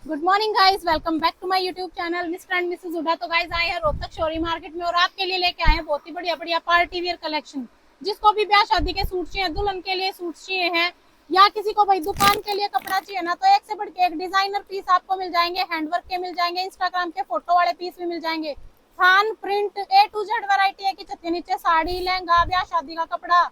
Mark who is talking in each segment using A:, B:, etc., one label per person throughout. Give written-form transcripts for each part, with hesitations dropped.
A: Good morning guys, welcome back to my YouTube channel Mr and Mrs Hooda. तो guys आए हैं रोहतक शोरी market में और आपके लिए लेके आए हैं बहुत ही बढ़िया बढ़िया पार्टी वेयर कलेक्शन। जिसको भी ब्याह शादी के सूट चाहिए, दुल्हन के लिए सूट चाहिए हैं या किसी को भाई दुकान के लिए कपड़ा चाहिए ना, तो एक से बढ़ के एक डिजाइनर पीस आपको मिल जाएंगे, हैंडवर्क के मिल जाएंगे, इंस्टाग्राम के फोटो वाले पीस भी मिल जाएंगे। थान print A to Z variety है कि छत्ते नीचे साड़ी, लहंगा, ब्याह शादी का कपड़ा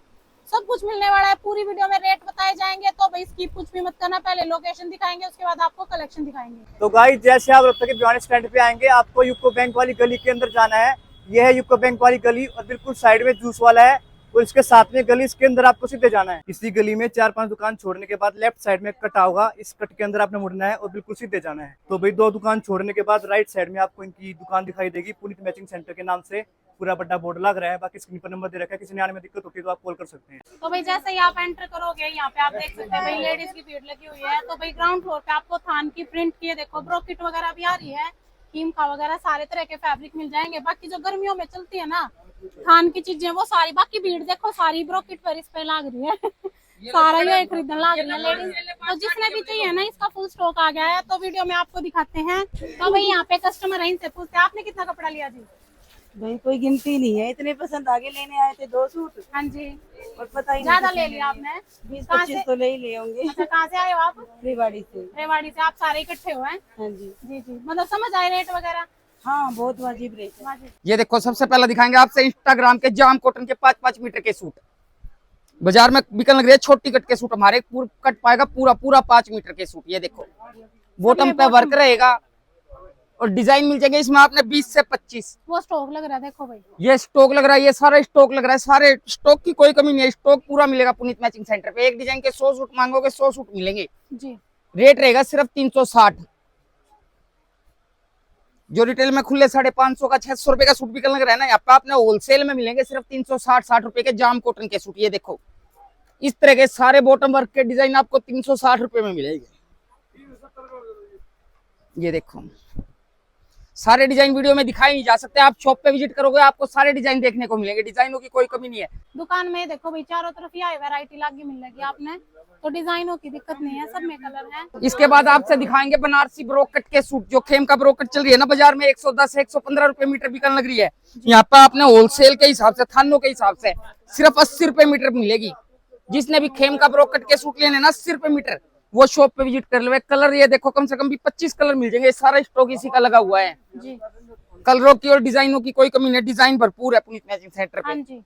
A: सब कुछ मिलने वाला है। पूरी वीडियो में रेट बताए जाएंगे, तो भाई स्किप कुछ भी मत करना। पहले लोकेशन दिखाएंगे, उसके बाद आपको कलेक्शन दिखाएंगे।
B: तो गाइस जैसे आप रोहतक के भिवानी स्टैंड पे आएंगे, आपको यूको बैंक वाली गली के अंदर जाना है। यह है यूको बैंक वाली गली और बिल्कुल साइड में जूस वाला है और इसके साथ में गली, इसके अंदर आपको सीधे जाना है। इसी गली में 4-5 दुकान छोड़ने के बाद लेफ्ट साइड में कटा होगा, इस कट के अंदर आपने मुड़ना है और बिल्कुल सीधे जाना है। तो भाई 2 दुकान छोड़ने के बाद राइट साइड में आपको इनकी दुकान दिखाई देगी, पुनीत मैचिंग सेंटर के नाम से पूरा बड़ा बोर्ड लग रहा है। बाकी स्क्रीन पर नंबर दे रखा है, किसी ने आने में दिक्कत होती है तो आप कॉल कर सकते हैं।
A: तो भाई जैसे ही आप एंटर करोगे, यहाँ पे आप देख सकते हैं भाई लेडीज की भीड़ लगी हुई है। तो भाई ग्राउंड फ्लोर पे आपको थान की प्रिंट की देखो ब्रोकेट वगैरह भी आ रही है, कीमका वगैरह सारे तरह के फैब्रिक मिल जाएंगे। बाकी जो गर्मियों में चलती है ना थान की चीजें, वो सारी, बाकी भीड़ देखो सारी ब्रोकेट पर इस पे लग रही है सारा ये खरीदने लग रही है लेडीज। तो जिसने भी चाहिए ना, इसका फुल स्टॉक आ गया है, तो वीडियो में आपको दिखाते हैं। तो भाई यहाँ पे कस्टमर है, इनसे पूछते हैं आपने कितना कपड़ा लिया जी?
C: भाई कोई गिनती नहीं है, इतने पसंद आगे लेने आए थे 2 सूट
A: हाँ जी,
C: और पता ही
A: ज्यादा
C: नहीं
A: ले लिया आपने?
C: 20-25 तो ले ही ले होंगे।
A: अच्छा, कहाँ से आए हो आप?
C: रेवाड़ी से।
A: रेवाड़ी से। आप सारे इकट्ठे हुए हैं?
C: हाँ जी।
A: जी जी, मतलब समझ आए रेट वगैरह?
C: हाँ बहुत वाजिब रेट है।
A: वाजिब।
D: ये देखो, सबसे पहले दिखाएंगे आपसे इंस्टाग्राम के जाम कॉटन के 5-5 मीटर के सूट। बाजार में बिकने लग रही है छोटी कट के सूट, हमारे कट पाएगा पूरा 5 मीटर के सूट। ये देखो, बॉटम पे वर्क रहेगा और डिजाइन मिल जाएंगे इसमें आपने 20 से 25।
A: वो स्टॉक लग रहा है देखो भाई,
D: ये स्टॉक लग रहा है, ये सारा स्टॉक लग रहा है, सारे स्टॉक की कोई कमी नहीं है। स्टॉक पूरा मिलेगा पुनीत मैचिंग सेंटर पे। एक डिजाइन के 100 सूट मांगोगे 100 सूट मिलेंगे।
A: जी।
D: रेट रहेगा सिर्फ 360। जो रिटेल में खुले 550 का 600 रुपए का सूट बिकने लग रहा है ना, यहाँ पे आपने होलसेल में मिलेंगे सिर्फ 360 रुपए के जाम कॉटन के सूट। ये देखो, इस तरह के सारे बॉटम वर्क के डिजाइन आपको 360 रुपए में मिलेंगे। ये देखो, सारे डिजाइन वीडियो में दिखाई नहीं जा सकते, आप शॉप पे विजिट करोगे आपको सारे डिजाइन देखने को मिलेंगे, डिजाइनों की कोई कमी नहीं है।
A: दुकान में देखो भाई चारों तरफ ही वैरायटी लागी मिलेगी आपने, तो डिजाइनों की दिक्कत नहीं है, सब में कलर है।
D: इसके बाद आपसे दिखाएंगे बनारसी ब्रोकट के सूट। जो खेम का ब्रोकट चल रही है ना बाजार में, 110-115 रुपए मीटर बिकने लग रही है। यहाँ पे आपने होलसेल के हिसाब से, थानों के हिसाब से सिर्फ 80 रुपए मीटर मिलेगी। जिसने भी खेम का ब्रोकट के सूट लेने ना 80 रुपए मीटर, वो शॉप पे विजिट कर ले। कलर ये देखो, कम से कम भी 25 कलर मिल जाएंगे, सारा स्टॉक इसी का लगा हुआ है
A: जी।
D: कलरों की और डिजाइनों की कोई कमी नहीं, डिजाइन भरपूर है पुनीत मैचिंग सेंटर
A: हाँ
D: पे।
A: जी।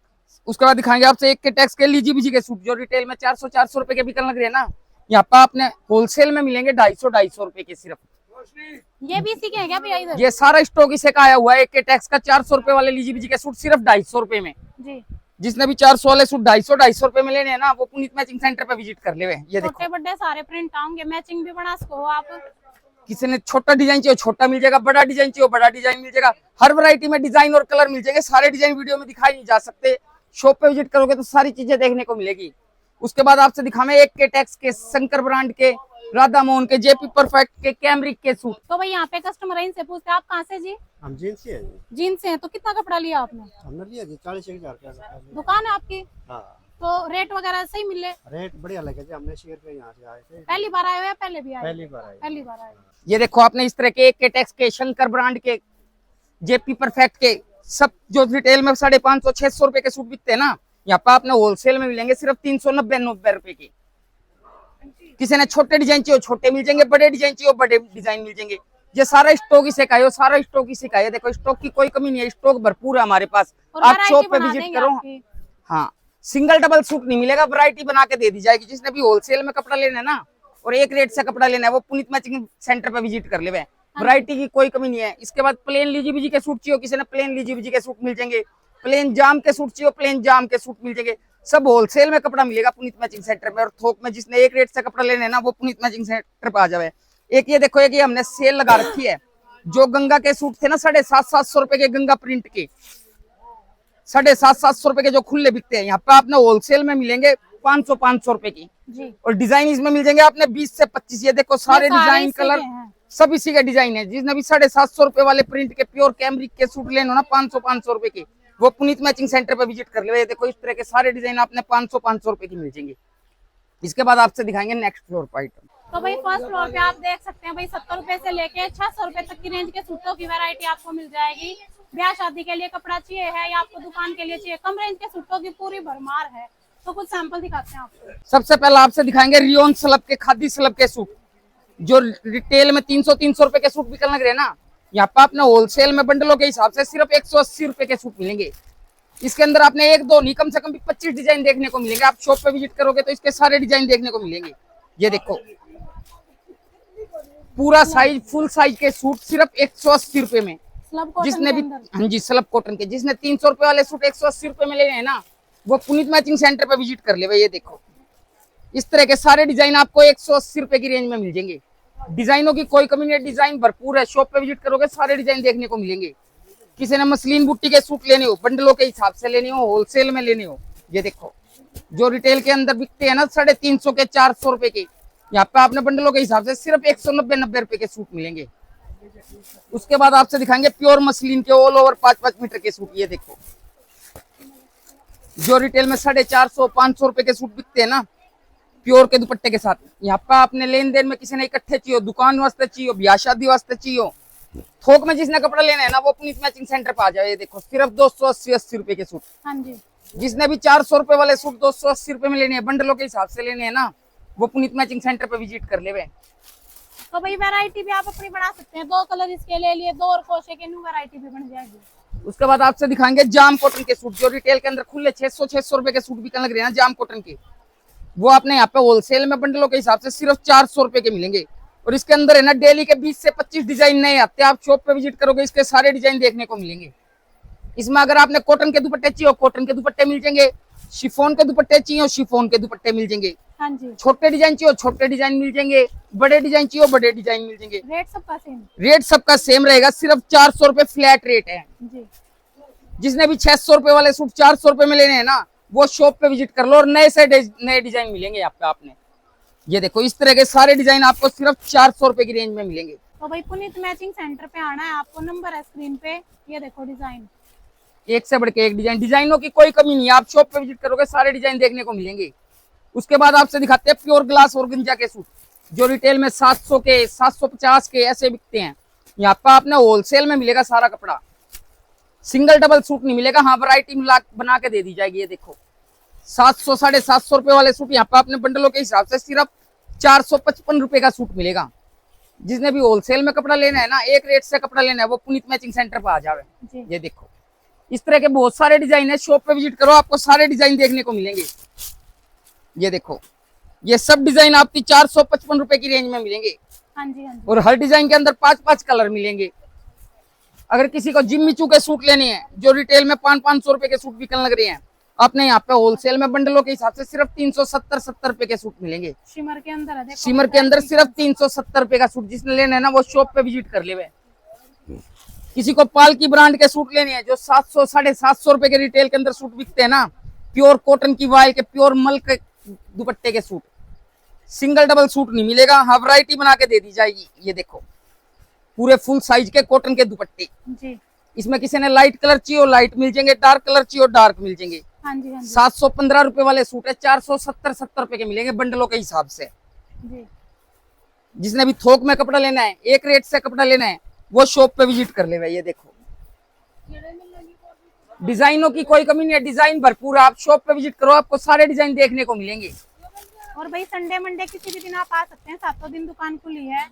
D: उसके बाद दिखाएंगे आपसे एक के टैक्स के लीजी के सूट। जो रिटेल में 400 रुपए के बिकने लग रहे हैं ना, यहाँ पे आपने होलसेल में मिलेंगे 250 रुपए के सिर्फ।
A: ये भी इसी के हैं क्या भैया इधर?
D: ये सारा स्टॉक इसे का आया हुआ है। एक के टैक्स का 400 रुपए वाले लीजी के सूट सिर्फ 250 रुपए में।
A: जी।
D: जिसने भी 400 वाले सूट 250 रुपए में लेने हैं ना, वो पुनीत मैचिंग सेंटर पे विजिट कर ले। ये देखो,
A: छोटे बड़े सारे प्रिंट आएंगे, मैचिंग भी बना सको आप।
D: किसी ने छोटा डिजाइन चाहिए छोटा मिल जाएगा, बड़ा डिजाइन चाहिए बड़ा डिजाइन मिल जाएगा। हर वैरायटी में डिजाइन और कलर मिल जाएंगे। सारे डिजाइन वीडियो में दिखाई नहीं जा सकते, शॉप पे विजिट करोगे तो सारी चीजें देखने को मिलेगी। उसके बाद आपसे दिखावे एक के टैक्स के, शंकर ब्रांड के, राधा मोहन के, जेपी परफेक्ट के, कैमरिक के सूट।
A: तो भाई यहाँ पे कस्टमर है, इनसे पूछते हैं आप कहाँ से जी?
E: हम जींस से हैं जी।
A: जींस से हैं। तो कितना कपड़ा लिया आपने?
E: हमने लिया जी 40,000 का।
A: दुकान है आपकी?
E: हाँ,
A: तो रेट वगैरह सही मिले?
E: रेट बढ़िया लगे जी। हमने शेयर पे यहाँ से आए थे,
A: पहली बार आए हो या पहले भी आए?
E: पहली बार आए।
A: पहली बार आए।
D: ये देखो, आपने इस तरह के एक के टैक्स के, शंकर ब्रांड के, जेपी परफेक्ट के, सब जो रिटेल में 550-600 रुपए के सूट बिकते हैं ना, यहाँ पे आपने होलसेल में मिलेंगे सिर्फ 390 रुपए के। किसी ने छोटे डिजाइन चाहिए छोटे मिल जाएंगे, बड़े डिजाइन चाहिए बड़े डिजाइन मिल जाएंगे। ये सारा स्टॉक इसे का है, सारा स्टॉक इसे का है। देखो, स्टॉक की कोई कमी नहीं है, स्टॉक भरपूर है हमारे पास।
A: और
D: आप
A: वैरायटी
D: शॉप पे
A: बना
D: विजिट
A: देंगे
D: करो।
A: आपकी।
D: हाँ, सिंगल डबल सूट नहीं मिलेगा, वैरायटी बना के दे दी जाएगी। जिसने भी होलसेल में कपड़ा लेना है ना और एक रेट से कपड़ा लेना है, वो पुनीत मैचिंग सेंटर पे विजिट कर ले। वैरायटी की कोई कमी नहीं है। इसके बाद प्लेन लीजी के सूट चाहिए, किसी ने प्लेन लीजी के सूट मिल जाएंगे। प्लेन जाम के सूट चाहिए, प्लेन जाम के सूट मिल जाएंगे। सब होलसेल में कपड़ा मिलेगा पुनीत मैचिंग सेंटर में। और थोक में जिसने एक रेट से कपड़ा लेना है ना, वो पुनीत मैचिंग सेंटर पे आ जाए। एक ये देखो, एक ये हमने सेल लगा रखी है। जो गंगा के सूट थे ना 750 रुपए के, गंगा प्रिंट के 750 रुपए के जो खुले बिकते हैं, यहाँ पे आपने होलसेल में मिलेंगे 500 रुपए की।
A: जी।
D: और डिजाइन इसमें मिल जाएंगे आपने 20 से 25। ये देखो, सारे डिजाइन कलर सब इसी का डिजाइन है। जिसने भी 750 रुपए वाले प्रिंट के प्योर कैमरिक के सूट लेने हो ना 500 रुपए के, वो पुनीत मैचिंग सेंटर पे विजिट कर ले। देखो, इस तरह के सारे डिजाइन आपने 500 रुपए की मिल जाएंगे। इसके बाद आपसे दिखाएंगे नेक्स्ट फ्लोर पर आइटम।
A: तो भाई फर्स्ट फ्लोर पे आप देख सकते हैं भाई 70 रुपए से लेके 600 रुपए तक की रेंज के सूटों की वैरायटी आपको मिल जाएगी। ब्याह शादी के लिए कपड़ा चाहिए है या आपको दुकान के लिए चाहिए, कम रेंज के सूटों की पूरी भरमार है। तो कुछ सैंपल दिखाते हैं आपको।
D: सबसे पहले आपसे दिखाएंगे रियोन स्लब के, खादी स्लब के सूट, जो रिटेल में 300 रुपए के सूट बिकने लग रहे हैं ना, यहाँ पे आपने होलसेल में बंडलों के हिसाब से सिर्फ 180 रुपए के सूट मिलेंगे। इसके अंदर आपने एक दो नहीं, कम से कम 25 डिजाइन देखने को मिलेंगे। आप शॉप पे विजिट करोगे तो इसके सारे डिजाइन देखने को मिलेंगे। ये देखो, पूरा साइज, फुल साइज के सूट सिर्फ 180 रुपए में।
A: स्लब कॉटन
D: जिसने
A: के
D: भी,
A: अंदर।
D: हाँ जी, स्लब कॉटन के, जिसने 300 रुपए वाले सूट 180 रुपए में लेने हैं ना, वो पुनीत मैचिंग सेंटर पे विजिट कर ले भाई। ये देखो, इस तरह के सारे डिजाइन आपको 180 रुपए की रेंज में मिल जाएंगे। डिजाइनों की कोई कमी नहीं, डिजाइन भरपूर है। शॉप पे विजिट करोगे सारे डिजाइन देखने को मिलेंगे। किसी ने मसलिन बुट्टी के सूट लेने हो, बंडलों के हिसाब से लेने हो, होलसेल में लेने हो, ये देखो, जो रिटेल के अंदर बिकते हैं ना 350 के, 400 रुपए के, यहाँ पे आपने बंडलों के हिसाब से सिर्फ 190 रुपए के सूट मिलेंगे। उसके बाद आपसे दिखाएंगे प्योर मसलिन के ऑल ओवर 5-5 मीटर के सूट। ये देखो, जो रिटेल में 450-500 रुपए के सूट बिकते हैं ना, प्योर के दुपट्टे के साथ, यहाँ पे आपने लेन देन में किसी ने इकट्ठे चाहिए, दुकान वास्ते चाहिए, ब्याह शादी वास्ते चाहिए, थोक में जिसने कपड़ा लेना है ना, वो पुनीत मैचिंग सेंटर पे आ जाए। ये देखो, सिर्फ 280 रुपए के सूट।
A: हाँ जी।
D: जिसने भी 400 रुपए वाले सूट 280 रुपए में लेने हैं, बंडलों के हिसाब से लेने हैं ना, वो पुनीत मैचिंग सेंटर पे विजिट कर ले।
A: तो भाई वैरायटी भी आप अपनी बना सकते हैं। 2 कलर इसके ले लिए, 2 और क्रोशे के न्यू वैरायटी भी बन जाएगी।
D: उसके बाद आपसे दिखाएंगे जाम कॉटन के सूट, जो रिटेल के अंदर खुले 600 रुपए के सूट बिकने लग रहे हैं जाम कॉटन के, वो आपने यहाँ पे होलसेल में बंडलों के हिसाब से सिर्फ 400 रुपए के मिलेंगे। और इसके अंदर है ना, डेली के 20 से 25 डिजाइन नए आते हैं। आप शॉप पे विजिट करोगे इसके सारे डिजाइन देखने को मिलेंगे। इसमें अगर आपने कॉटन के दुपट्टे चाहिए, कॉटन के दुपट्टे मिल जाएंगे। शिफॉन के दुपट्टे चाहिए, शिफॉन के दुपट्टे मिल जाएंगे।
A: हाँ जी।
D: छोटे डिजाइन चाहिए, छोटे डिजाइन मिल जाएंगे। बड़े डिजाइन चाहिए, बड़े डिजाइन मिल जाएंगे।
A: रेट सबका सेम।
D: रेट सबका सेम रहेगा, सिर्फ 400 रुपए फ्लैट रेट है
A: जी।
D: जिसने भी 600 रुपए वाले सूट 400 रुपए में लेने हैं ना, वो शॉप पे विजिट कर लो और नए से नए डिजाइन मिलेंगे यहाँ पे आपने। ये देखो, इस तरह के सारे डिजाइन आपको सिर्फ 400 रुपए की रेंज में मिलेंगे।
A: तो भाई पुनीत मैचिंग सेंटर पे आना है आपको, नंबर है स्क्रीन पे। ये देखो डिजाइन,
D: एक से बढ़ के एक डिजाइन, डिजाइनों की कोई कमी नहीं है। आप शॉप पे विजिट करोगे सारे डिजाइन देखने को मिलेंगे। उसके बाद आपसे दिखाते हैं प्योर ग्लास और गंजा के सूट, जो रिटेल में 700 के, 750 के ऐसे बिकते हैं। यहाँ पे आपने होलसेल में मिलेगा सारा कपड़ा, सिंगल डबल सूट नहीं मिलेगा। हाँ, वैरायटी बना के दे दी जाएगी। ये देखो, 700 750 रुपए वाले सूट यहाँ पे आपने बंडलों के हिसाब से सिर्फ 455 रुपए का सूट मिलेगा। जिसने भी होलसेल में कपड़ा लेना है ना, एक रेट से कपड़ा लेना है, वो पुनीत मैचिंग सेंटर पर आ जावे। ये देखो, इस तरह के बहुत सारे डिजाइन है। शॉप पे विजिट करो, आपको सारे डिजाइन देखने को मिलेंगे। ये देखो, ये सब डिजाइन आपकी 455 रुपए की रेंज में मिलेंगे।
A: हाँ जी, हाँ जी।
D: और हर डिजाइन के अंदर 5-5 कलर मिलेंगे। अगर किसी को जिम्मी चू के सूट लेने हैं, जो रिटेल में 500-500 रुपए के सूट बिकने लग रहे हैं, आपने यहाँ पे होलसेल में बंडलों के हिसाब से सिर्फ 370 रुपए के सूट मिलेंगे।
A: शिमर के अंदर है, देखो
D: शिमर के अंदर सिर्फ 370 रुपए का सूट। जिसने लेना है ना, वो शॉप पे विजिट कर ले। किसी को पाल की ब्रांड के सूट लेने हैं, जो 700 750 रुपए के रिटेल के अंदर सूट बिकते हैं ना, प्योर कॉटन की वाइल के, प्योर मल के दुपट्टे के सूट, सिंगल डबल सूट नहीं मिलेगा। हाँ, वैरायटी बना के दे दी जाएगी। ये देखो, पूरे फुल साइज के कॉटन के दुपट्टे।
A: जी।
D: इसमें किसी ने लाइट कलर चाहिए, लाइट मिल जाएंगे, डार्क कलर चाहिए, डार्क मिल जाएंगे।
A: हाँ जी, हाँ जी।
D: 715 रुपए वाले सूट है 470 रुपए के मिलेंगे बंडलों के हिसाब से।
A: जी।
D: जिसने भी थोक में कपड़ा लेना है, एक रेट से कपड़ा लेना है, वो शॉप पे विजिट कर ले भाई। ये देखो, डिजाइनों की कोई कमी नहीं है, डिजाइन भरपूर। आप शॉप पे विजिट करो, आपको सारे डिजाइन देखने को मिलेंगे।
A: और भाई संडे मंडे किसी भी दिन आप आ सकते हैं, 7 दिन दुकान खुली है।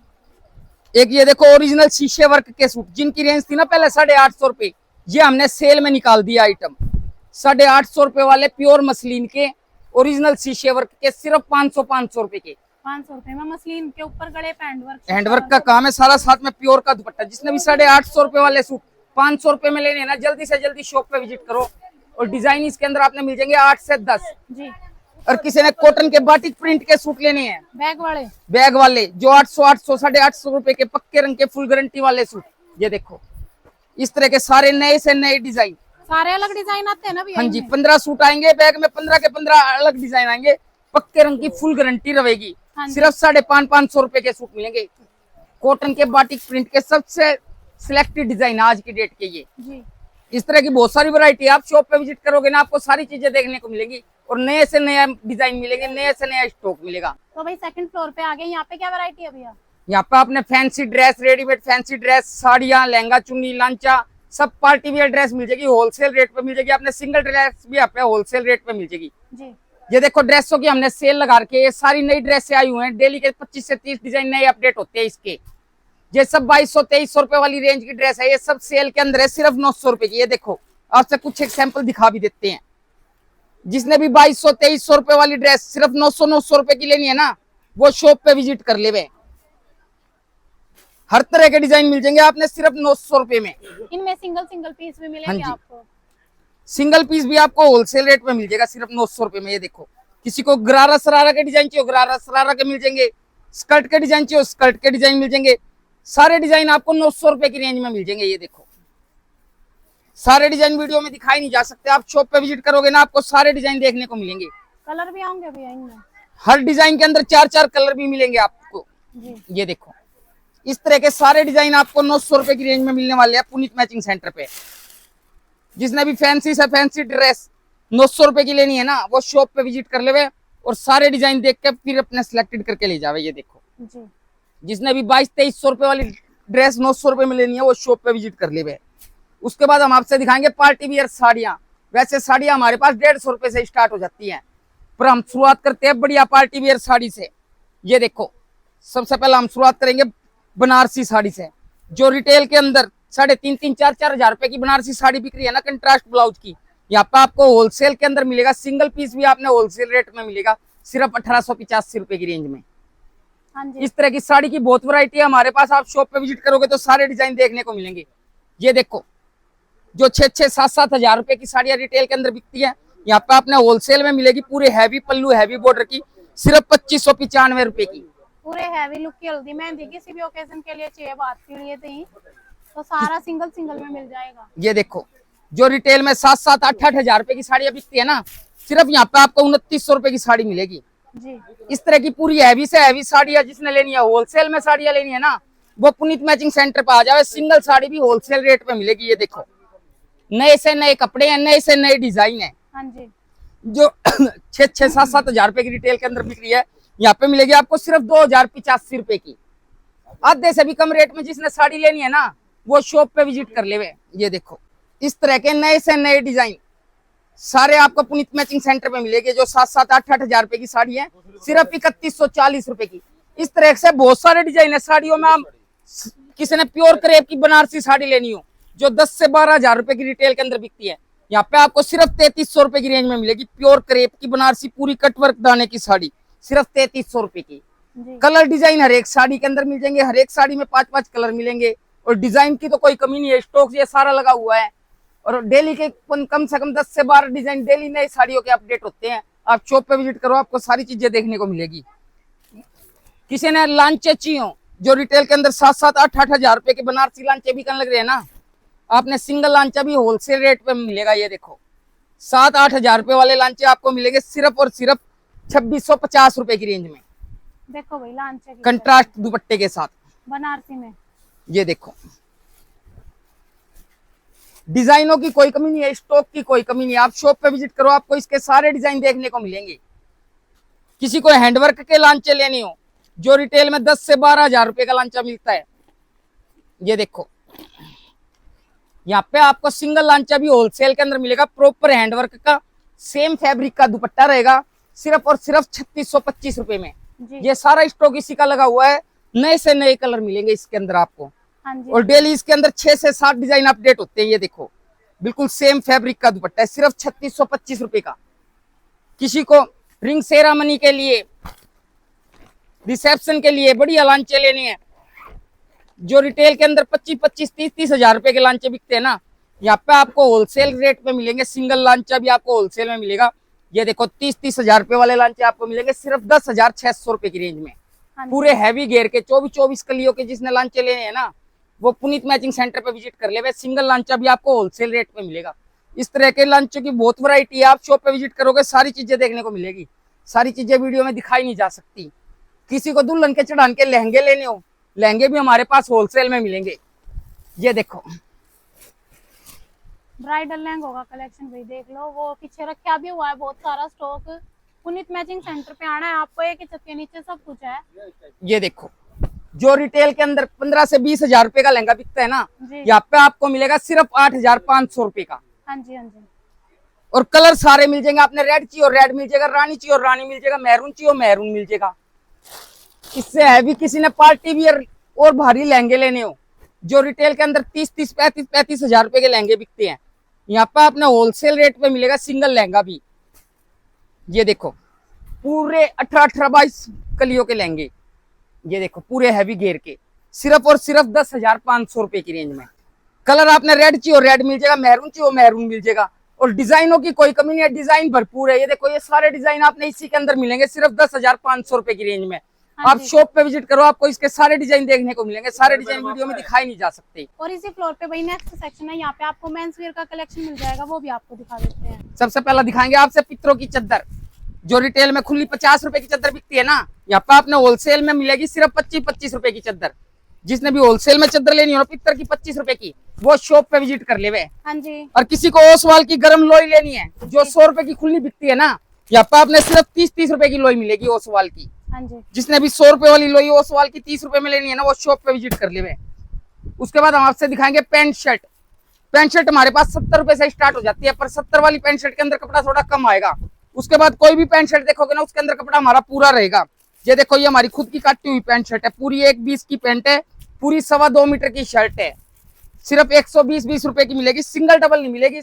D: एक ये देखो, ओरिजिनल शीशे वर्क के सूट, जिनकी रेंज थी ना पहले 850 रुपए, ये हमने सेल में निकाल दिया आइटम। 850 रुपए वाले प्योर मसलिन के ओरिजिनल शीशे वर्क के सिर्फ 500 रुपए के।
A: 500 रुपए में मसलिन के ऊपर गले पे
D: हैंडवर्क का काम है सारा, साथ में प्योर का दुपट्टा। जिसने भी 850 रुपए वाले सूट 500 रुपए में लेने हैं ना, जल्दी से जल्दी शॉप पे विजिट करो। और डिजाइन इसके अंदर आपने मिल जाएंगे 8 से 10।
A: जी।
D: और किसी ने कॉटन के बाटिक प्रिंट के सूट लेने हैं, बैग वाले, जो 800 850 रुपए के पक्के रंग के फुल गारंटी वाले सूट। ये देखो, इस तरह के सारे नए से नए डिजाइन,
A: सारे अलग डिजाइन आते हैं ना भैया।
D: हाँ जी, 15 सूट आएंगे बैग में, 15 के 15 अलग डिजाइन आएंगे, पक्के रंग की फुल गारंटी रहेगी। सिर्फ 550 रुपए के सूट मिलेंगे, कॉटन के बाटिक प्रिंट के, सबसे सिलेक्टेड डिजाइन आज की डेट के। ये
A: जी।
D: इस तरह की बहुत सारी वैरायटी, आप शॉप पे विजिट करोगे ना, आपको सारी चीजें देखने को मिलेंगी। और नए से नया डिजाइन मिलेंगे, नए से नया स्टॉक मिलेगा।
A: तो भाई सेकंड फ्लोर पे आ गए, यहाँ पे क्या वैरायटी है भैया?
D: यहाँ पे आपने fancy dress, readymade fancy dress, साड़ियाँ, लहंगा चुन्नी, लांचा, सब पार्टी वियर ड्रेस मिल जाएगी, होलसेल रेट पे मिल जाएगी। आपने सिंगल ड्रेस भी आप होलसेल रेट पे मिल जाएगी
A: जी।
D: ये देखो ड्रेसों की हमने सेल लगा रखी है, सारी नई ड्रेसें आई हुई हैं, डेली के 25 से 30 डिजाइन नए अपडेट होते हैं इसके। ये सब 2200-2300 रुपए वाली रेंज की ड्रेस है, ये सब सेल के अंदर है, सिर्फ 900 रुपए की। ये देखो आपसे कुछ एक सैंपल दिखा भी देते हैं। जिसने भी 2200-2300 रुपए वाली ड्रेस सिर्फ 900 रुपए की लेनी है ना, वो शॉप पे विजिट कर ले। हर तरह के डिजाइन मिल जाएंगे आपने सिर्फ 900 रुपए में।
A: इनमें सिंगल सिंगल पीस भी
D: हाँ
A: मिलेंगे
D: जी।
A: आपको?
D: सिंगल पीस भी आपको होलसेल रेट में मिल जाएगा सिर्फ 900 रुपए में। ये देखो किसी को गरारा सरारा के डिजाइन चाहिए, गरारा सरारा के मिल जाएंगे। स्कर्ट के डिजाइन चाहिए, स्कर्ट के डिजाइन मिल जाएंगे। सारे डिजाइन आपको 900 रुपए की रेंज में मिल जाएंगे। ये देखो सारे डिजाइन वीडियो में दिखाई नहीं जा सकते, आप शॉप पे विजिट करोगे ना, आपको सारे डिजाइन देखने को मिलेंगे।
A: कलर भी होंगे भैया इनमें?
D: हर डिजाइन के अंदर 4-4 कलर भी मिलेंगे आपको
A: जी।
D: ये देखो इस तरह के सारे डिजाइन आपको 900 रुपए की रेंज में मिलने वाले हैं पुनीत मैचिंग सेंटर पे। जिसने भी फैंसी से फैंसी ड्रेस 900 रुपए की लेनी है ना, वो शॉप पे विजिट कर ले और सारे डिजाइन देख के फिर अपने सिलेक्टेड करके ले जावे। ये देखो
A: जी।
D: जिसने भी 2200-2300 रुपए वाली ड्रेस 900 रुपए में लेनी है, वो शॉप पे विजिट कर ले। उसके बाद हम आपसे दिखाएंगे पार्टी वियर साड़ियाँ। वैसे साड़ियाँ हमारे पास 150 रुपए से स्टार्ट हो जाती हैं, पर हम शुरुआत करते हैं बढ़िया पार्टी वियर साड़ी से। ये देखो सबसे पहले हम शुरुआत करेंगे बनारसी साड़ी से, जो रिटेल के अंदर 3,500-4,000 हजार रुपए की बनारसी साड़ी बिक रही है ना, कंट्रास्ट ब्लाउज की। यहाँ पे आपको होलसेल के अंदर मिलेगा, सिंगल पीस भी आपने होलसेल रेट में मिलेगा सिर्फ 1885 रुपए की रेंज में।
A: हाँ जी।
D: इस तरह की साड़ी की बहुत वैरायटी है हमारे पास। आप शॉप पे विजिट करोगे तो सारे डिजाइन देखने को मिलेंगे। ये देखो जो 6-7 हजार रुपए की साड़ियाँ रिटेल के अंदर बिकती है, यहाँ पे आपने होलसेल में मिलेगी पूरे हैवी पल्लू हैवी बॉर्डर की, सिर्फ 2595 रुपए की।
A: पूरे हैवी लुक की हल्दी मेहंदी किसी भी ओकेजन के लिए चाहिए, बात के लिए तो सारा सिंगल सिंगल में मिल जाएगा।
D: ये देखो जो रिटेल में 7-8 हजार रुपए की साड़ियाँ बिकती है ना, सिर्फ यहाँ पे आपको 2900 रुपए की साड़ी मिलेगी
A: जी।
D: इस तरह की पूरी हैवी से हैवी साड़ियाँ। जिसने लेनी है होलसेल में साड़ियाँ लेनी है ना, वो पुनीत मैचिंग सेंटर पे आ जाए, सिंगल साड़ी भी होलसेल रेट पे मिलेगी। ये देखो नए से नए कपड़े हैं, नए से नए डिजाइन है,
A: हाँ जी।
D: जो 6-7 हजार रुपए की रिटेल के अंदर बिक रही है, यहाँ पे मिलेगी आपको सिर्फ 2085 रुपए की। आधे से भी कम रेट में जिसने साड़ी लेनी है ना, वो शॉप पे विजिट कर ले। ये देखो इस तरह के नए से नए डिजाइन सारे आपको पुनीत मैचिंग सेंटर पे मिलेंगे। जो 7-8 हजार रुपए की साड़ी है, सिर्फ 3140 रुपए की। इस तरह से बहुत सारे डिजाइन है साड़ियों में। आप किसी ने प्योर क्रेप की बनारसी साड़ी लेनी हो, जो 10 से 12 हजार रुपए की रिटेल के अंदर बिकती है, यहाँ पे आपको सिर्फ 3300 रुपए की रेंज में मिलेगी। प्योर क्रेप की बनारसी पूरी कटवर्क दाने की साड़ी सिर्फ 3300 रुपए की। कलर डिजाइन हर एक साड़ी के अंदर मिल जाएंगे, हर एक साड़ी में 5-5 कलर मिलेंगे और डिजाइन की तो कोई कमी नहीं है। स्टॉक ये सारा लगा हुआ है और डेली के कम से कम 10 से 12 डिजाइन डेली नई साड़ियों के अपडेट होते हैं। आप शॉप पे विजिट करो, आपको सारी चीजें देखने को मिलेगी। किसी ने लांचे चाहिए जो रिटेल के अंदर 7-8 हजार रुपए के बनारसी लांचे बिकने लग रहे हैं ना, आपने सिंगल लांचा भी होलसेल रेट पे मिलेगा। ये देखो 7-8 हजार रुपए वाले लांचे आपको मिलेंगे सिर्फ और सिर्फ 2650 रुपए की रेंज में।
A: देखो भाई लांचे की
D: कंट्रास्ट दुपट्टे के साथ
A: बनारसी में।
D: ये देखो डिजाइनों की कोई कमी नहीं है, स्टॉक की कोई कमी नहीं है। आप शॉप पे विजिट करो, आपको इसके सारे डिजाइन देखने को मिलेंगे। किसी को हैंडवर्क के लांचे लेने हो, जो रिटेल में 10 से 12 हजार रुपए का लांचा मिलता है, ये देखो यहाँ पे आपको सिंगल लांचा भी होलसेल के अंदर मिलेगा। प्रॉपर हैंडवर्क का सेम फैब्रिक का दुपट्टा रहेगा, सिर्फ और सिर्फ 3625 रुपए में। ये सारा स्टॉक इसी का लगा हुआ है, नए से नए कलर मिलेंगे इसके अंदर आपको।
A: हाँ जी।
D: और डेली इसके अंदर 6 से 7 डिजाइन अपडेट होते हैं। ये देखो बिल्कुल सेम फैब्रिक का दुपट्टा है, सिर्फ 3625 रुपए का। किसी को रिंग सेरामनी के लिए, रिसेप्शन के लिए बढ़िया लांचे लेने हैं, जो रिटेल के अंदर 25-25, 30-30 हजार रुपए के लांचे बिकते हैं ना, यहाँ पे आपको होलसेल रेट पे मिलेंगे। सिंगल लांचा भी आपको होलसेल में मिलेगा। ये देखो 30-30 हजार रुपए वाले लांचे आपको मिलेंगे सिर्फ 10,600 रुपए की रेंज में। पूरे हैवी घेर के 24-24 कलियों के जिसने लांचे लेने हैं ना, वो पुनीत मैचिंग सेंटर पे विजिट कर ले। सिंगल लांचा भी आपको होलसेल रेट पे मिलेगा। इस तरह के लांचों की बहुत वैरायटी है, आप शॉप पे विजिट करोगे सारी चीजें देखने को मिलेगी। सारी चीजें वीडियो में दिखाई नहीं जा सकती। किसी को दुल्हन के चढ़ान के लहंगे लेने हो, लहंगे भी हमारे पास होलसेल में मिलेंगे। ये देखो
A: ब्राइडल लहंगों का कलेक्शन भाई देख लो, वो पीछे रखा भी हुआ है बहुत सारा स्टॉक। पुनीत मैचिंग सेंटर पे आना है आपको, एक ही छत के नीचे सब कुछ है।
D: ये देखो, जो रिटेल के अंदर 15 से 20 हजार रुपए का लहंगा बिकता है ना,
A: जी
D: यहाँ पे आपको मिलेगा सिर्फ 8,500 रुपए का।
A: हाँ जी हाँ जी।
D: और कलर सारे मिल जाएंगे, आपने रेड चाहिए और रेड मिल जाएगा, रानी चाहिए और रानी मिल जाएगा, मैरून चाहिए और मैरून मिल जाएगा। इससे हैवी किसी ने पार्टी वियर और भारी लहंगे लेने हो, जो रिटेल के अंदर 30-30, 35-35 हजार रुपए के लहंगे बिकते हैं, यहाँ पे आपने होलसेल रेट पे मिलेगा सिंगल लहंगा भी। ये देखो, पूरे 18-22 कलियों के लहंगे, ये देखो पूरे हैवी घेर के, सिर्फ और सिर्फ 10,500 रुपए की रेंज में। कलर आपने रेड चाहिए और रेड मिल जाएगा, मैरून चाहिए और मैरून मिल जाएगा, और डिजाइनों की कोई कमी नहीं है, डिजाइन भरपूर है। ये देखो, ये सारे डिजाइन आपने इसी के अंदर मिलेंगे सिर्फ 10,500 रुपए की रेंज में।
A: हाँ
D: आप
A: जी।
D: शॉप पे विजिट करो, आपको इसके सारे डिजाइन देखने को मिलेंगे, सारे डिजाइन वीडियो में दिखाई नहीं जा सकते।
A: और इसी फ्लोर पे भाई नेक्स्ट सेक्शन है, यहाँ पे आपको मेंस वेयर का कलेक्शन मिल जाएगा, वो भी आपको दिखा देते हैं।
D: सबसे पहला दिखाएंगे आपसे पित्रों की चद्दर, जो रिटेल में खुली 50 रुपए की चद्दर बिकती है ना, यहाँ पे आपने होलसेल में मिलेगी सिर्फ 25-25 रुपए की चद्दर। जिसने भी होलसेल में चद्दर लेनी हो पित्तर की 25 रुपए की, वो शॉप पे विजिट कर ले।
A: हाँ जी।
D: और किसी को ओसवाल की गर्म लोई लेनी है, जो 100 रुपए की खुली बिकती है ना, यहाँ पे आपने सिर्फ 30-30 रुपए की लोई मिलेगी ओसवाल की।
A: हाँ जी।
D: जिसने भी 100 रुपए वाली लोई ओसवाल की 30 रुपए में लेनी है ना, वो शॉप पे विजिट कर ले। उसके बाद हम आपसे दिखाएंगे पैंट शर्ट। पैंट शर्ट हमारे पास 70 रुपए से स्टार्ट हो जाती है, पर 70 वाली पैंट शर्ट के अंदर कपड़ा थोड़ा कम आएगा। उसके बाद कोई भी पैंट शर्ट देखोगे ना, उसके अंदर कपड़ा हमारा पूरा रहेगा। ये देखो, ये हमारी खुद की काटी हुई पैंट शर्ट है, पूरी 1.20 की पैंट है, पूरी 2.25 मीटर की शर्ट है, सिर्फ 120-20 रुपए की मिलेगी, सिंगल डबल नहीं मिलेगी।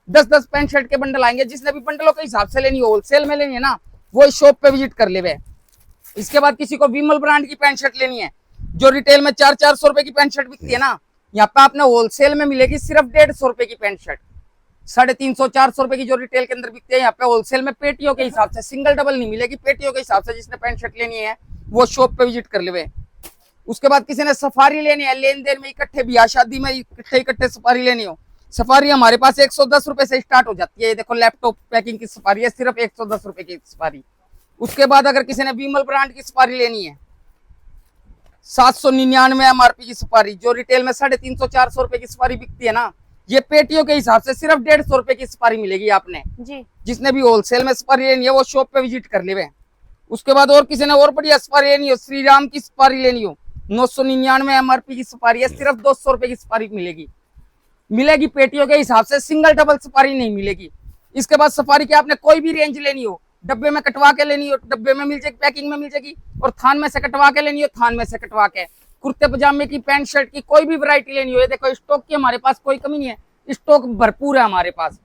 D: 10-10 पैंट शर्ट के बंडल आएंगे। जिसने भी बंडलों के हिसाब से लेनी है, होलसेल में लेनी है ना, वो शॉप पे विजिट कर ले। इसके बाद किसी को विमल ब्रांड की पैंट शर्ट लेनी है, जो रिटेल में 400-400 रुपए की पैंट शर्ट बिकती है ना, यहाँ पे आपने होलसेल में मिलेगी सिर्फ 150 रुपए की पैंट शर्ट। 350-400 रुपए की जो रिटेल के अंदर बिकती है, यहाँ पे होलसेल में पेटियों के हिसाब से, सिंगल डबल नहीं मिलेगी, पेटियों के हिसाब से जिसने पैंट शर्ट लेनी है वो शॉप पे विजिट कर ले। उसके बाद किसी ने सफारी लेनी है, लेन देन में इकट्ठे, ब्याह शादी में इकट्ठे सफारी लेनी हो, सफारी हमारे पास 110 रुपए से स्टार्ट हो जाती है। ये देखो, लैपटॉप पैकिंग की सफारी है, सिर्फ 110 रुपए की सफारी। उसके बाद अगर किसी ने विमल ब्रांड की सफारी लेनी है, 799 एमआरपी की सफारी, जो रिटेल में 350-400 रुपए की सफारी बिकती है ना, ये पेटियों के हिसाब से सिर्फ 150 रुपए की सफारी मिलेगी आपने।
A: जी।
D: जिसने भी होलसेल में सफारी लेनी है, वो शॉप पे विजिट कर ले। उसके बाद और किसी ने और बढ़िया सफारी लेनी हो, श्री राम की सफारी लेनी हो, 999 एमआरपी की सफारी है, सिर्फ 200 रुपए की सफारी मिलेगी पेटियों के हिसाब से, सिंगल डबल सफारी नहीं मिलेगी। इसके बाद सफारी की आपने कोई भी रेंज लेनी हो, डब्बे में कटवा के लेनी हो डब्बे में मिल जाएगी, पैकिंग में मिल जाएगी, और थान में से कटवा के लेनी हो थान में से कटवा के, कुर्ते पजामे की, पैंट शर्ट की, कोई भी वैरायटी लेनी हो। ये देखो, स्टॉक की हमारे पास कोई कमी नहीं है, स्टॉक भरपूर है हमारे पास।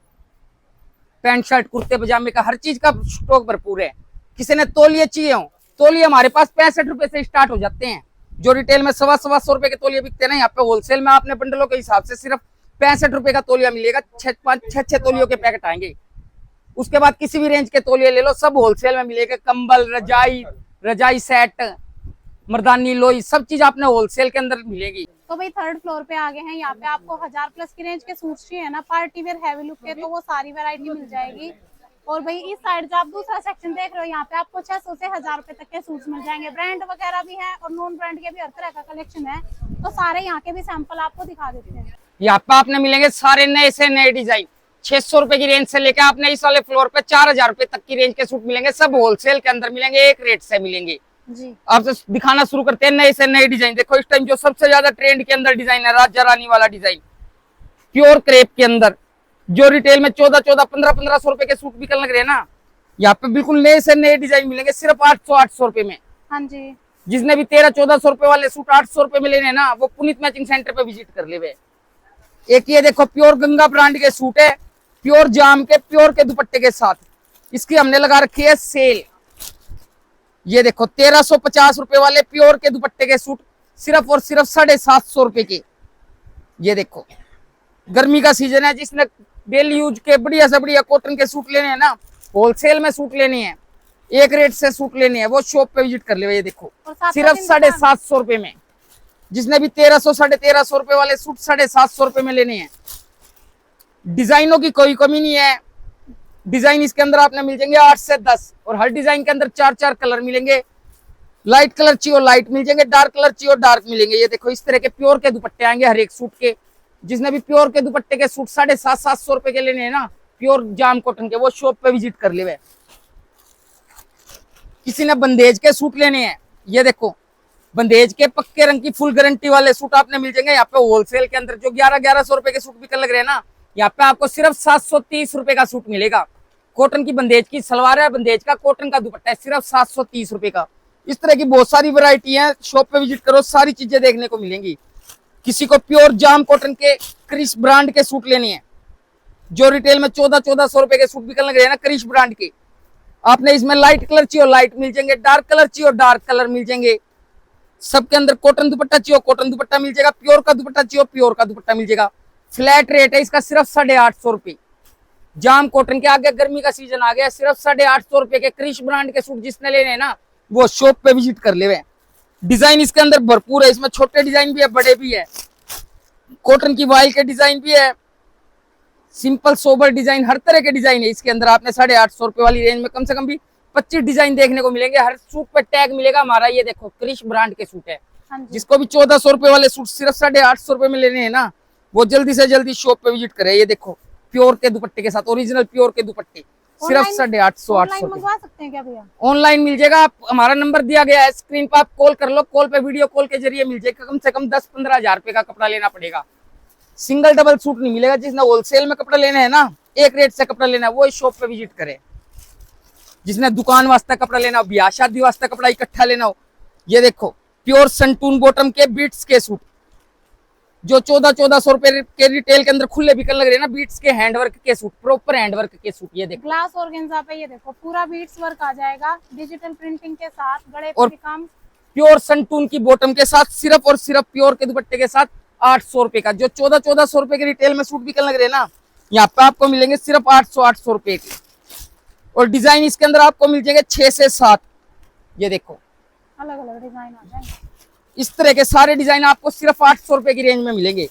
D: पैंट शर्ट, कुर्ते पजामे का, हर चीज का स्टॉक भरपूर है। किसी ने तौलिए चाहिए हो, तौलिए हमारे पास 65 रुपए से स्टार्ट हो जाते हैं, जो रिटेल में 125 रुपए के तौलिए बिकते हैं ना, यहाँ पे होलसेल में आपने बंडलों के हिसाब से सिर्फ 65 रुपए का तौलिया मिलेगा। 6 तौलियों के पैकेट आएंगे। उसके बाद किसी भी रेंज के तौलिए ले लो, सब होलसेल में मिलेगा। कंबल, रजाई सेट, मर्दानी, लोई, सब चीज आपने होलसेल के अंदर मिलेगी।
A: तो भाई थर्ड फ्लोर पे आ गए हैं, यहाँ पे आपको 1000 प्लस की रेंज के सूट्स चाहिए ना, पार्टी वेयर हैवी लुक के, तो वो सारी वैरायटी मिल जाएगी। और भाई इस साइड जो आप दूसरा सेक्शन देख रहे हो, यहाँ पे आपको 600 से 1000 रुपए तक के सूट्स मिल जाएंगे। ब्रांड वगैरह भी है और नॉन ब्रांड के भी हर तरह का कलेक्शन है, तो सारे यहाँ के भी सैंपल आपको दिखा देते हैं।
D: यहाँ पे आपने मिलेंगे सारे नए से नए डिजाइन, 600 रुपए की रेंज से लेकर आपने इस वाले फ्लोर पे 4000 रुपए तक की रेंज के सूट मिलेंगे। सब होलसेल के अंदर मिलेंगे, एक रेट से मिलेंगे।
A: जी।
D: आपसे दिखाना शुरू करते हैं नए से नए डिजाइन। देखो, इस टाइम जो सबसे ज्यादा ट्रेंड के अंदर डिजाइन है, राजा रानी वाला डिजाइन, प्योर क्रेप के अंदर, जो रिटेल में 1400, 1500 रुपए के सूट बिकने लग रहे हैं ना, यहाँ पे बिल्कुल नए से नए डिजाइन मिलेंगे सिर्फ 800 रुपए में।
A: हाँ जी।
D: जिसने भी 1300-1400 रुपए वाले सूट 800 रुपए में लेने हैं ना, वो पुनीत मैचिंग सेंटर पे विजिट कर ले। एक ये देखो, प्योर गंगा ब्रांड के सूट है, प्योर जाम के, प्योर के दुपट्टे के साथ। इसकी हमने लगा रखी है सेल। ये देखो, 1350 रुपए वाले प्योर के दुपट्टे के सूट सिर्फ और सिर्फ 750 रुपए के। ये देखो, गर्मी का सीजन है, जिसने डेली यूज के बढ़िया से बढ़िया कॉटन के सूट लेने हैं ना, होलसेल में सूट लेने हैं, एक रेट से सूट लेने हैं, वो शॉप पे विजिट कर ले। ये देखो, सिर्फ 750 रुपए में। जिसने भी 1300, 1350 रुपए वाले सूट 750 रुपए में लेने हैं। डिजाइनों की कोई कमी नहीं है। डिजाइन इसके अंदर आपने मिल जाएंगे 8 से 10, और हर डिजाइन के अंदर 4-4 कलर मिलेंगे। लाइट कलर चाहिए लाइट मिल जाएंगे, डार्क कलर चाहिए डार्क मिलेंगे। ये देखो, इस तरह के प्योर के दुपट्टे आएंगे हर एक सूट के। जिसने भी प्योर के दुपट्टे के सूट 750-700 रुपए के लेने हैं ना, प्योर जाम कॉटन के, वो शॉप पे विजिट कर ले। किसी ने बंदेज के सूट लेने हैं, ये देखो बंदेज के पक्के रंग की फुल गारंटी वाले सूट आपने मिल जाएंगे यहाँ पे होलसेल के अंदर। जो 1100-1100 रुपए के सूट बिकने लग रहे हैं ना, यहाँ पे आपको सिर्फ 730 रुपए का सूट मिलेगा। कॉटन की बंदेज की सलवार है, बंदेज का कॉटन का दुपट्टा है, सिर्फ 730 रुपए का। इस तरह की बहुत सारी वैरायटी है, शॉप पे विजिट करो, सारी चीजें देखने को मिलेंगी। किसी को प्योर जाम कॉटन के क्रिश ब्रांड के सूट लेने हैं, जो रिटेल में 1400-1400 रुपए के सूट बिकने लग रहे हैं ना, क्रिश ब्रांड के, आपने इसमें लाइट कलर चाहिए लाइट मिल जाएंगे, डार्क कलर चाहिए डार्क कलर मिल जाएंगे। सबके अंदर कॉटन दुपट्टा चाहिए कॉटन दुपट्टा मिल जाएगा, प्योर का दुपट्टा चाहिए प्योर का दुपट्टा मिल जाएगा। फ्लैट रेट है इसका सिर्फ 850 रुपए। जाम कॉटन के, आगे गर्मी का सीजन आ गया, सिर्फ 850 रुपए के क्रिश ब्रांड के सूट जिसने लेने हैं ना, वो शॉप पे विजिट कर ले। डिजाइन इसके अंदर भरपूर है, इसमें छोटे डिजाइन भी है बड़े भी है, कॉटन की वाइल के डिजाइन भी है, सिंपल सोबर डिजाइन, हर तरह के डिजाइन है इसके अंदर। आपने 850 रुपए वाली रेंज में कम से कम भी 25 डिजाइन देखने को मिलेंगे। हर सूट पे टैग मिलेगा हमारा। ये देखो क्रिश ब्रांड के सूट है, जिसको भी 1400 रुपए वाले सूट सिर्फ 850 रुपए में लेने हैं ना, वो जल्दी से जल्दी शॉप पे विजिट करे। ये देखो प्योर के दुपट्टे के साथ, ओरिजिनल प्योर के दुपट्टे, सिर्फ 850-800 रुपए।
A: मंगवा सकते हैं क्या भैया?
D: ऑनलाइन मिल जाएगा। आप हमारा नंबर दिया गया है स्क्रीन पर, आप कॉल कर लो, कॉल पे वीडियो कॉल के जरिए मिल जाएगा। कम से कम 10-15 हजार रुपए का कपड़ा लेना पड़ेगा, सिंगल डबल सूट नहीं मिलेगा। जिसने होलसेल में कपड़ा लेना है ना, एक रेट से कपड़ा लेना है, वो इस शॉप पे विजिट करे। जिसने दुकान वास्ते कपड़ा लेना हो, ब्याह शादी वास्ते कपड़ा इकट्ठा लेना हो, ये देखो प्योर संटून बॉटम के बीट्स के सूट, जो 1400-1400 रुपए के रिटेल के अंदर खुले बिकने लग रहे हैं ना, बीट्स के हैंडवर्क के सूट, प्रॉपर हैंडवर्क के सूट। ये देखो
A: ग्लास ऑर्गेन्जा पे ये देखो पूरा बीट्स वर्क आ जाएगा, डिजिटल प्रिंटिंग के साथ, गले पे
D: और
A: भी काम।
D: प्योर संटून की बॉटम के साथ, सिर्फ और सिर्फ प्योर के दुपट्टे के साथ 800 रुपए का। जो 1400-1400 रुपए के रिटेल में सूट बिकने लग रहे हैं ना, यहाँ पे आपको मिलेंगे सिर्फ 800-800 रुपए के। और डिजाइन इसके अंदर आपको मिल जाएंगे 6 से 7। ये देखो
A: अलग अलग डिजाइन आ जाएंगे,
D: इस तरह के सारे डिजाइन आपको सिर्फ 800 रुपए की रेंज में मिलेंगे।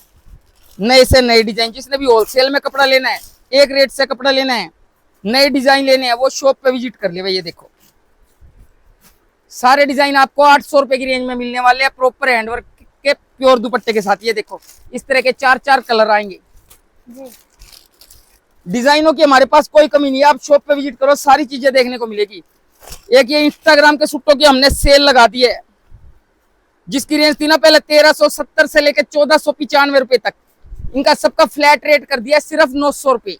D: नए से नए डिजाइन, जिसने भी होलसेल में कपड़ा लेना है, एक रेट से कपड़ा लेना है, नए डिजाइन लेने हैं, वो शॉप पे विजिट कर ले भाई। ये देखो सारे डिजाइन आपको 800 रुपए की रेंज में मिलने वाले हैं, प्रॉपर हैंडवर्क के प्योर दुपट्टे के साथ। ये देखो इस तरह के 4-4 कलर आएंगे
A: जी।
D: डिजाइनों की हमारे पास कोई कमी नहीं है। आप शॉप पे विजिट करो, सारी चीजें देखने को मिलेगी। एक ये इंस्टाग्राम के सूटों की हमने सेल लगा दी है, जिसकी रेंज थी ना पहले 1370 से लेकर 1495 रुपए तक, इनका सबका फ्लैट रेट कर दिया सिर्फ 900 रुपए।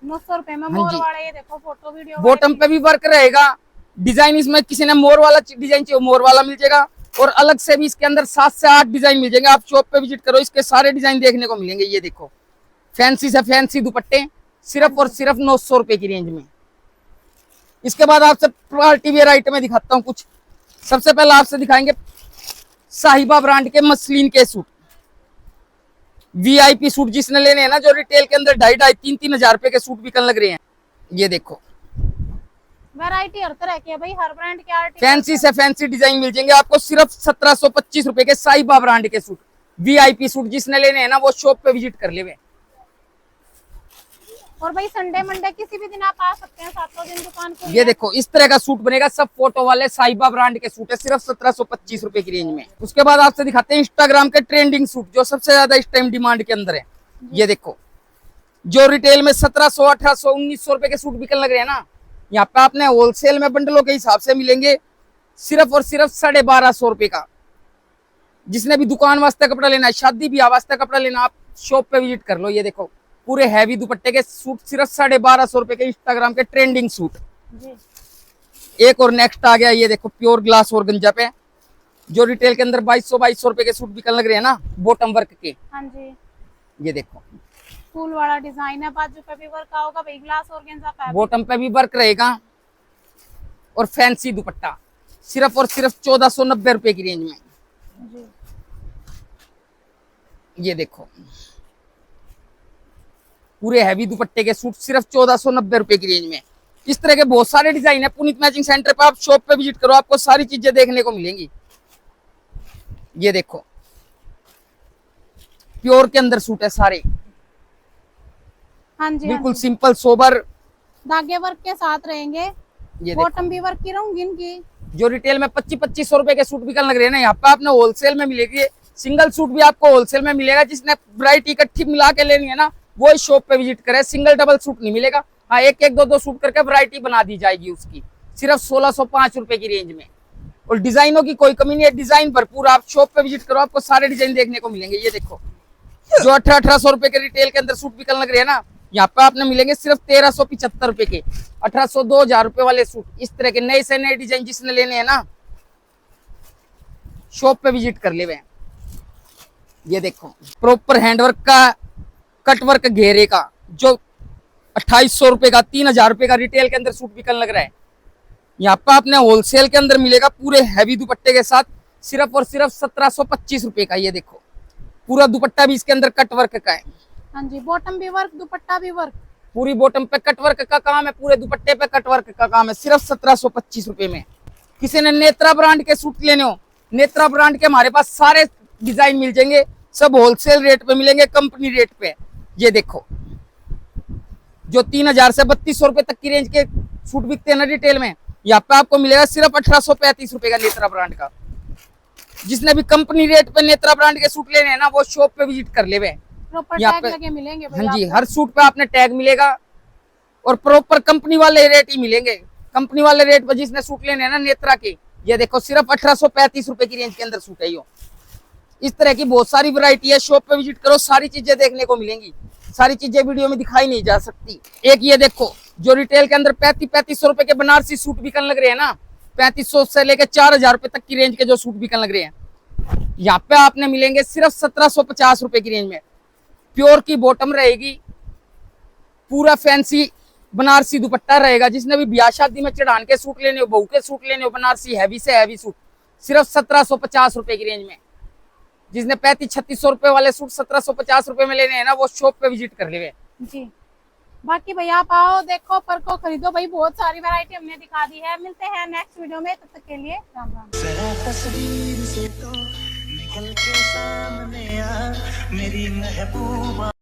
A: 900 रुपए में
D: हाँ
A: मोर
D: जी।
A: वाला, ये देखो फोटो वीडियो
D: बॉटम पे भी वर्क रहेगा। डिजाइन इसमें किसी ने मोर वाला डिजाइन चाहिए, मोर वाला मिल जाएगा। और अलग से भी इसके अंदर 7 से 8 डिजाइन मिल जाएंगे। आप शॉप पे विजिट करो, इसके सारे डिजाइन देखने को मिलेंगे। ये देखो फैंसी से फैंसी दुपट्टे, सिर्फ और सिर्फ 900 रुपए की रेंज में। इसके बाद आपसे पार्टी वेयर आइटम दिखाता हूँ कुछ। सबसे पहले आपसे दिखाएंगे साहिबा ब्रांड के मसलिन के सूट, वीआईपी सूट जिसने लेने हैं ना, जो रिटेल के अंदर 2,500-3,000 हजार रुपए के सूट बिकने लग रहे हैं। ये देखो
A: वैरायटी हर तरह की है भाई, हर ब्रांड के आर्टिकल।
D: फैंसी से फैंसी डिजाइन मिल जाएंगे आपको सिर्फ 1725 रुपए के साहिबा ब्रांड के सूट, वीआईपी सूट जिसने लेने हैं ना, वो शॉप पे विजिट कर ले।
A: और भाई संडे मंडे किसी भी दिन आप आ सकते हैं, 7 दिन दुकान को।
D: ये देखो इस तरह का सूट बनेगा, सब फोटो वाले साहिबा ब्रांड के सूट है, सिर्फ 1725 रुपए की रेंज में। उसके बाद आपसे दिखाते हैं इंस्टाग्राम के ट्रेंडिंग सूट, जो सबसे ज्यादा इस टाइम डिमांड के अंदर है। ये देखो जो रिटेल में 1700, 1800, 1900 रुपए के सूट बिकने लग रहे हैं ना, यहाँ पे आपने होलसेल में बंडलों के हिसाब से मिलेंगे सिर्फ और सिर्फ 1250 रुपए का। जिसने भी दुकान वास्ते कपड़ा लेना है, शादी ब्याह वास्ते कपड़ा लेना, आप शॉप पे विजिट कर लो। ये देखो पूरे हैवी दुपट्टे के सूट, सिर्फ 1250 रुपए के इंस्टाग्राम के ट्रेंडिंग सूट
A: जी।
D: एक और नेक्स्ट आ गया। ये देखो प्योर ग्लास और गंजा पे, जो रिटेल के अंदर 2200 रुपए के सूट बिकने लग रहे हैं ना, बॉटम वर्क के।
A: हाँ जी,
D: ये देखो
A: फूल वाला डिजाइन है, बाजू पे भी वर्क होगा भाई, ग्लास ऑर्गेन्जा फैब्रिक।
D: बॉटम पे भी वर्क रहेगा। और फैंसी दुपट्टा सिर्फ और सिर्फ 1490 रुपए की रेंज में।
A: जी।
D: ये देखो पूरे हैवी दुपट्टे के सूट, सिर्फ 1490 रुपए की रेंज में। इस तरह के बहुत सारे डिजाइन है। पुनीत मैचिंग सेंटर पे आप शॉप पे विजिट करो, आपको सारी चीजें देखने को मिलेंगी। ये देखो प्योर के अंदर सूट है सारे,
A: हाँ जी,
D: बिल्कुल सिंपल सोबर,
A: धागे वर्क के साथ रहेंगे।
D: ये
A: बॉटम भी वर्क की रंगीन की।
D: जो रिटेल में 2500 रुपए के सूट बिकने लग रहे हैं ना, यहाँ पे आपने होलसेल में मिलेगी सिंगल सूट भी आपको होलसेल में मिलेगा। जिसने वैरायटी इकट्ठी मिला के लेनी है ना, वो इस शॉप पे विजिट करे। सिंगल डबल सूट नहीं मिलेगा। हाँ, एक एक दो सूट करके वैरायटी बना दी जाएगी उसकी, सिर्फ 1605 रुपए की रेंज में। और डिजाइनों की कोई कमी नहीं है, डिजाइन भरपूर। आप शॉप पे विजिट करो, आपको सारे डिजाइन देखने को मिलेंगे। ये देखो, जो 1800 रुपए के रिटेल के अंदर सूट बिकने लग रहे हैं ना, यहाँ पे आपने मिलेंगे सिर्फ 1375 रुपए के। 1800 2000 रुपए वाले सूट इस तरह के नए से नए डिजाइन जिसने लेने हैं ना, शॉप पे विजिट कर ले। ये देखो, प्रॉपर हैंडवर्क का कटवर्क घेरे का, जो 2800 रुपए का 3000 रुपए का रिटेल के अंदर सूट बिकने लग रहा है, यहाँ पे आपने होलसेल के अंदर मिलेगा पूरे हैवी दुपट्टे के साथ, सिर्फ और सिर्फ 1725 रुपए का। ये देखो, पूरा दुपट्टा भी इसके अंदर कटवर्क का है।
A: हाँ जी, बॉटम भी वर्क, दुपट्टा भी वर्क,
D: पूरी बॉटम पे कटवर्क का काम है, पूरे दुपट्टे पे कटवर्क का काम है, सिर्फ 1725 रुपए में। किसी ने नेत्रा ब्रांड के सूट लेने हो, नेत्रा ब्रांड के हमारे पास सारे डिजाइन मिल जाएंगे, सब होलसेल रेट पे मिलेंगे, कंपनी रेट पे। ये देखो, जो 3000 से 3200 रुपए तक की रेंज के सूट बिकते हैं ना रिटेल में, यहाँ पे आपको मिलेगा सिर्फ 1835 रुपए का नेत्रा ब्रांड का। जिसने भी कंपनी रेट पे नेत्रा ब्रांड के सूट लेने हैं ना, वो शॉप पे विजिट कर ले।
A: प्रॉपर
D: यहाँ
A: टैग
D: पे
A: लगे मिलेंगे भाई
D: हाँ जी,
A: आपको।
D: हर सूट पे आपने टैग मिलेगा और प्रॉपर कंपनी वाले रेट ही मिलेंगे। कंपनी वाले रेट पे जिसने सूट लेने हैं ना नेत्रा के, ये देखो, सिर्फ 1835 रुपए की रेंज के अंदर सूट है। यो इस तरह की बहुत सारी वैरायटी है, शॉप पे विजिट करो, सारी चीजें देखने को मिलेंगी। सारी चीजें वीडियो में दिखाई नहीं जा सकती। एक ये देखो, जो रिटेल के अंदर 3500 रुपए के बनारसी सूट बिकने लग रहे हैं ना, 3500 से लेके 4000 रुपए तक की रेंज के जो सूट बिकने लग रहे हैं, यहाँ पे आपने मिलेंगे सिर्फ 1750 रुपए की रेंज में। प्योर की बॉटम रहेगी, पूरा फैंसी बनारसी दुपट्टा रहेगा। जिसने भी ब्याह शादी में चढ़ान के सूट लेने हो, बहू के सूट लेने हो, बनारसी हैवी से हैवी सूट, सिर्फ 1750 रुपए की रेंज में। जिसने 3500-3600 रुपए वाले सूट 1750 रुपए में लेने हैं ना, वो शॉप पे विजिट कर ले
A: जी। बाकी भैया आप आओ, देखो, परखो, खरीदो भाई। बहुत सारी वैरायटी हमने दिखा दी है। मिलते हैं नेक्स्ट वीडियो में, तब तक के लिए राम राम।
F: जरा तस्वीर से तो निकल के सामने आ मेरी महबूबा।